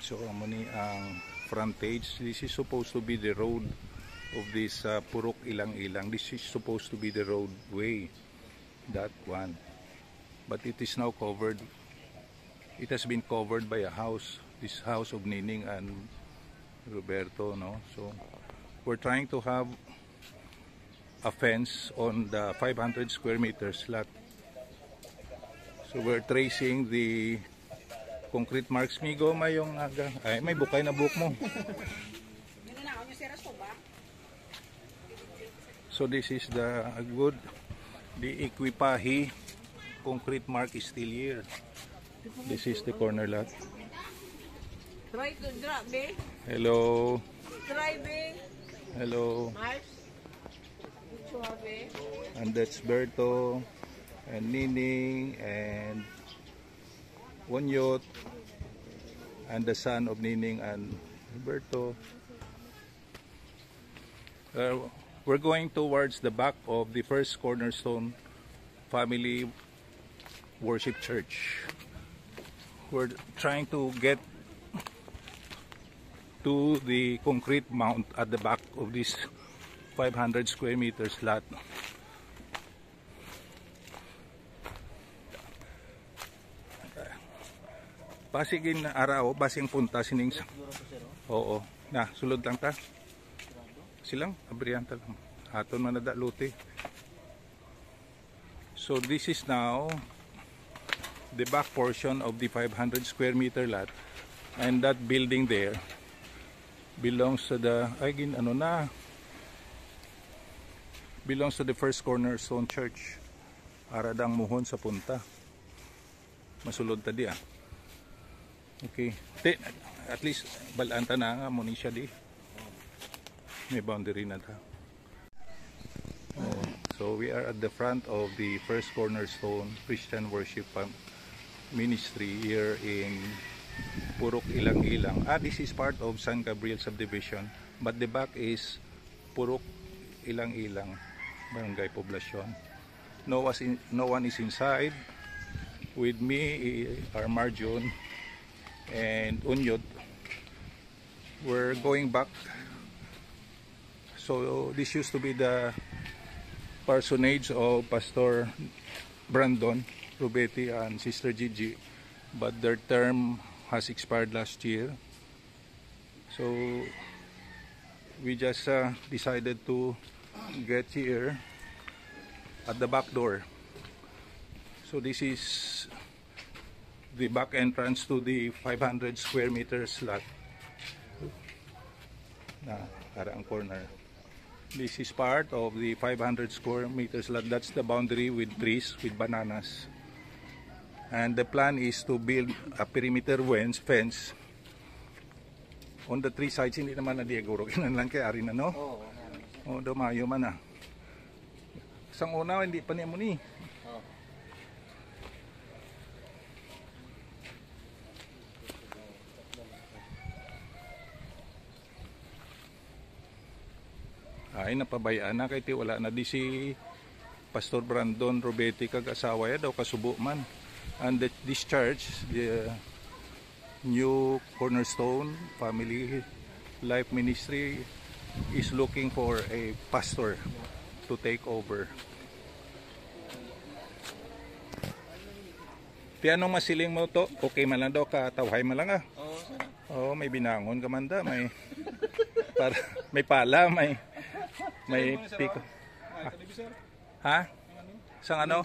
So amo ni ang frontage. This is supposed to be the road of this Purok Ilang-Ilang. This is supposed to be the roadway, that one, but it is now covered. It has been covered by a house, this house of Nining and Roberto, no? So we're trying to have a fence on the 500 square meters lot. So we're tracing the concrete marks. Migo, mayong aga. Ay, may bukay na buhok mo. So this is the Equipahi concrete mark is still here. This is the corner lot. Hello. Hello. And that's Berto and Nining and Wonyot and the son of Nining and Berto. We're going towards the back of the First Cornerstone Family Worship Church. We're trying to get to the concrete mount at the back of this 500 square meters lot. Pasigin na araw, basing punta sining. Oo, na sulod lang ta. Silang abriyanta lang. Aton man nadaluti. So this is now the back portion of the 500 square meter lot, and that building there belongs to the belongs to the First Cornerstone Church. Aradang muhon sa punta. Masulod ta di ah. Okay. At least balanta na nga mo ni siya di. May boundary na ta. So we are at the front of the First Cornerstone Christian Worship Ministry here in Purok Ilang-Ilang. This is part of San Gabriel subdivision, but the back is Purok Ilang-Ilang Barangay Poblacion. No one is inside. With me are Marjon and Unyot. We're going back. So this used to be the parsonage of Pastor Brandon Rubetti and Sister Gigi, but their term has expired last year. So we just decided to get here at the back door. So this is the back entrance to the 500 square meters lot. Ang corner. This is part of the 500 square meters lot. That's the boundary with trees, with bananas. And the plan is to build a perimeter fence on the three sides. Hindi naman na diaguro. Kinan lang kay ari na, no? Oo, dumayo man na. Isang una, hindi pa niya mo ni. Ay, napabayaan na kay ti wala na di si Pastor Brandon Rubetti kag asawa ya daw kasubo man. And this church, the new Cornerstone Family Life Ministry, is looking for a pastor to take over. Ti anong masiling mo to? Okay man lang daw ka, tawhay man lang ah. Oo, may binangon ka man da, may para may pala, may piko. Ha? Sang ano?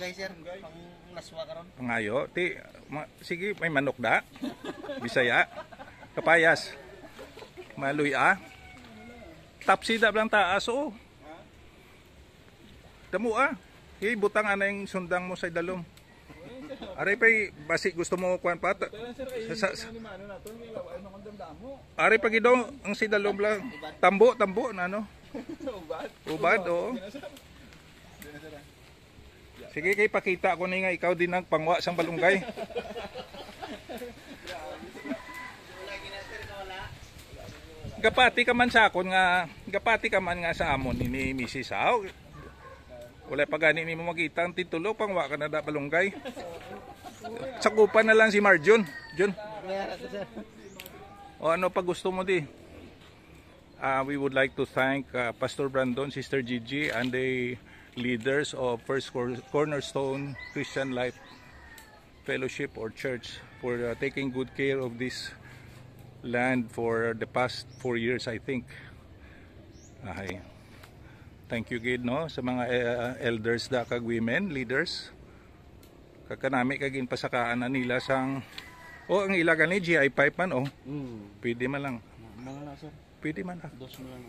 Pangayo. Sige, may manok da. Bisaya. Kapayas. Maluya. Tapsida lang taas o. Damo ah. Butang ana yung sundang mo sa dalom. Aray pa'y basi gusto mo kuan pa. Aray pag ido ang si dalom lang. Tambo na no. Ubad o. Sige kay pakita ko ni nga ikaw din ang pangwa sang balunggay. Gapati ka man sa akon nga, gapati ka man nga sa amon ni Mrs. Aw. Wala pa gani ni mo makita ang titulo pangwa ka na da balunggay. Sakupan na lang si Marjon. Jon. O ano pa gusto mo di? We would like to thank Pastor Brandon, Sister Gigi, and the leaders of First Cornerstone Christian Life Fellowship or Church for taking good care of this land for the past 4 years, I think. Okay. Thank you gid no sa mga elders da kag women leaders. Kakanami kagin pasakaan na nila sang ang ilagan ni GI pipe man Pwede man lang. Mga na sir. Pwede man lang. Dos mo lang.